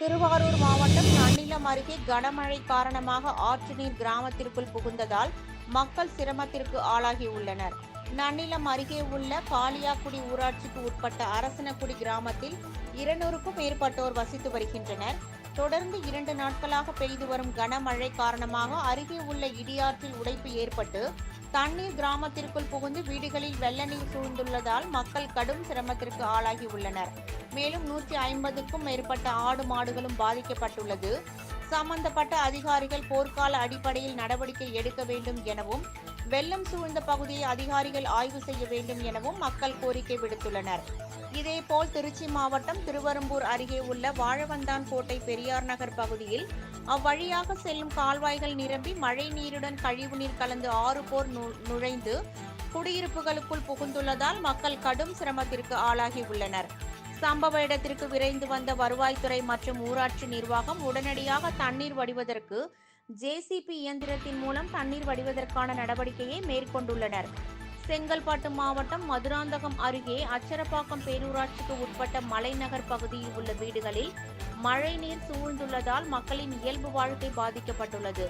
திருவாரூர் மாவட்டம் நன்னிலம் அருகே கனமழை காரணமாக ஆற்று நீர் கிராமத்திற்குள் புகுந்ததால் மக்கள் சிரமத்திற்கு ஆளாகியுள்ளனர். நன்னிலம் அருகே உள்ள காளியாக்குடி ஊராட்சிக்கு உட்பட்ட அரசனக்குடி கிராமத்தில் 200க்கும் மேற்பட்டோர் வசித்து வருகின்றனர். தொடர்ந்து 2 நாட்களாக பெய்து வரும் கனமழை காரணமாக அருகே உள்ள இடியாற்றில் உடைப்பு ஏற்பட்டு தண்ணீர் கிராமத்திற்குள் புகுந்து வீடுகளில் வெள்ள நீர் சூழ்ந்துள்ளதால் மக்கள் கடும் சிரமத்திற்கு ஆளாகியுள்ளனர். மேலும் 150க்கும் மேற்பட்ட ஆடு மாடுகளும் பாதிக்கப்பட்டுள்ளது. சம்பந்தப்பட்ட அதிகாரிகள் போர்க்கால அடிப்படையில் நடவடிக்கை எடுக்க வேண்டும் எனவும், வெள்ளம் சூழ்ந்த பகுதியை அதிகாரிகள் ஆய்வு செய்ய வேண்டும் எனவும் மக்கள் கோரிக்கை விடுத்துள்ளனர். இதேபோல் திருச்சி மாவட்டம் திருவெரும்பூர் அருகே உள்ள வாழவந்தான் கோட்டை பெரியார் நகர் பகுதியில் அவ்வழியாக செல்லும் கால்வாய்கள் நிரம்பி மழை நீருடன் கழிவுநீர் கலந்து 6 போர் நுழைந்து குடியிருப்புகளுக்குள் புகுந்துள்ளதால் மக்கள் கடும் சிரமத்திற்கு ஆளாகியுள்ளனர். சம்பவ இடத்திற்கு விரைந்து வந்த வருவாய்த்துறை மற்றும் ஊராட்சி நிர்வாகம் உடனடியாக தண்ணீர் வடிவதற்கு JCB இயந்திரத்தின் மூலம் தண்ணீர் வடிவதற்கான நடவடிக்கையை மேற்கொண்டுள்ளனர். செங்கல்பட்டு மாவட்டம் மதுராந்தகம் அருகே அச்சரப்பாக்கம் பேரூராட்சிக்கு உட்பட்ட மலைநகர் பகுதியில் உள்ள வீடுகளில் மழை நீர் சூழ்ந்துள்ளதால் மக்களின் இயல்பு வாழ்க்கை பாதிக்கப்பட்டுள்ளது.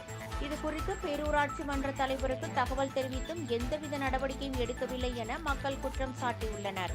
இதுகுறித்து பேரூராட்சி மன்ற தலைவருக்கு தகவல் தெரிவித்தும் எந்தவித நடவடிக்கையும் எடுக்கவில்லை என மக்கள் குற்றம் சாட்டியுள்ளனர்.